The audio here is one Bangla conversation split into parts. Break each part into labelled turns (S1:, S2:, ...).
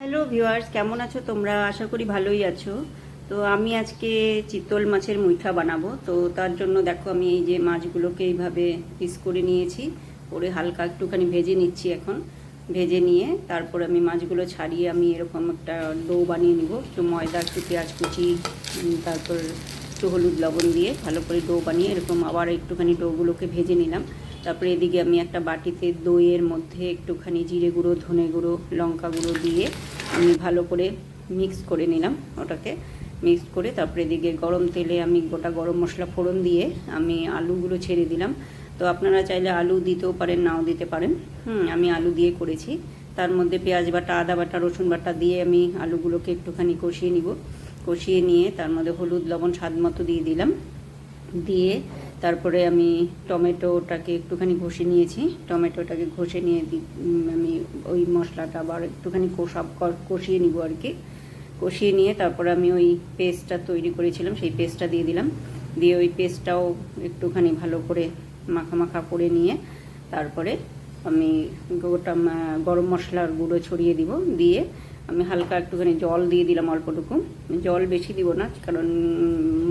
S1: হ্যালো ভিউয়ার্স, কেমন আছো তোমরা? আশা করি ভালোই আছো। তো আমি আজকে চিতল মাছের মুইঠা বানাবো। তো তার জন্য দেখো আমি এই যে মাছগুলোকে এইভাবে পিস করে নিয়েছি, করে হালকা একটুখানি ভেজে নিচ্ছি। এখন ভেজে নিয়ে তারপর আমি মাছগুলো ছাড়িয়ে আমি এরকম একটা ডো বানিয়ে নিব। একটু ময়দা, একটু পেঁয়াজ কুচি, তারপর একটু হলুদ লবণ দিয়ে ভালো করে ডো বানিয়ে এরকম আবার একটুখানি ডোগুলোকে ভেজে নিলাম। তারপরে এদিকে আমি একটা বাটিতে দইয়ের মধ্যে একটুখানি জিরে গুঁড়ো, ধনে গুঁড়ো, লঙ্কা গুঁড়ো দিয়ে আমি ভালো করে মিক্স করে নিলাম। ওটাকে মিক্স করে তারপরে এদিকে গরম তেলে আমি গোটা গরম মশলা ফোড়ন দিয়ে আমি আলুগুলো ছেড়ে দিলাম। তো আপনারা চাইলে আলু দিতেও পারেন, নাও দিতে পারেন। আমি আলু দিয়ে করেছি। তার মধ্যে পেঁয়াজ বাটা, আদা বাটা, রসুন বাটা দিয়ে আমি আলুগুলোকে একটুখানি কষিয়ে নিব। কষিয়ে নিয়ে তার মধ্যে হলুদ লবণ স্বাদ মতো দিয়ে দিলাম। দিয়ে তারপরে আমি টমেটোটাকে একটুখানি ঘষে নিয়েছি। টমেটোটাকে ঘষে নিয়ে আমি ওই মশলাটা আবার একটুখানি কষিয়ে নিব আর কি। কষিয়ে নিয়ে তারপরে আমি ওই পেস্টটা তৈরি করেছিলাম সেই পেস্টটা দিয়ে দিলাম। দিয়ে ওই পেস্টটাও একটুখানি ভালো করে মাখা মাখা করে নিয়ে তারপরে আমি গোটা গরম মশলার গুঁড়ো ছড়িয়ে দিব। দিয়ে আমি হালকা একটুখানি জল দিয়ে দিলাম, অল্পটুকু। জল বেশি দিব না, কারণ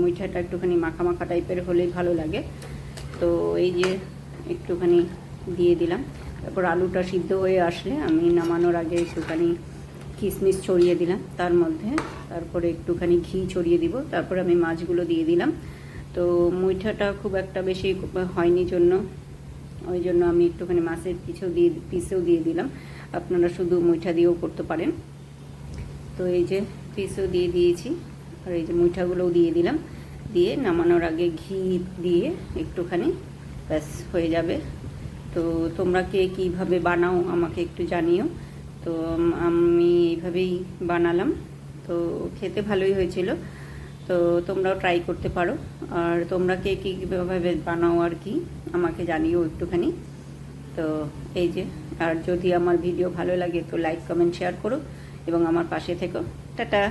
S1: মুইঠাটা একটুখানি মাখা মাখা টাইপের হলেই ভালো লাগে। তো এই যে একটুখানি দিয়ে দিলাম। তারপর আলুটা সিদ্ধ হয়ে আসলে আমি নামানোর আগে একটুখানি কিশমিশ ছড়িয়ে দিলাম তার মধ্যে। তারপরে একটুখানি ঘি ছড়িয়ে দিব। তারপরে আমি মাছগুলো দিয়ে দিলাম। তো মুইঠাটা খুব একটা বেশি হয়নি জন্য ওই জন্য আমি একটুখানি মাছের পিসেও দিয়ে দিলাম। আপনারা শুধু মুইঠা দিয়েও করতে পারেন। তো এই যে পিসও দিয়ে দিয়েছি, আর এই যে মুইঠাগুলোও দিয়ে দিলাম। দিয়ে নামানোর আগে ঘি দিয়ে একটুখানি ব্যাস হয়ে যাবে। তো তোমরা কে কীভাবে বানাও আমাকে একটু জানিও। তো আমি এইভাবেই বানালাম। তো খেতে ভালোই হয়েছিল। তো তোমরাও ট্রাই করতে পারো। আর তোমরা কে কীভাবে বানাও আর কি আমাকে জানিও একটুখানি। তো এই যে, আর যদি আমার ভিডিও ভালো লাগে তো লাইক, কমেন্ট, শেয়ার করো এবং আমার পাশে থেকো। টাটা।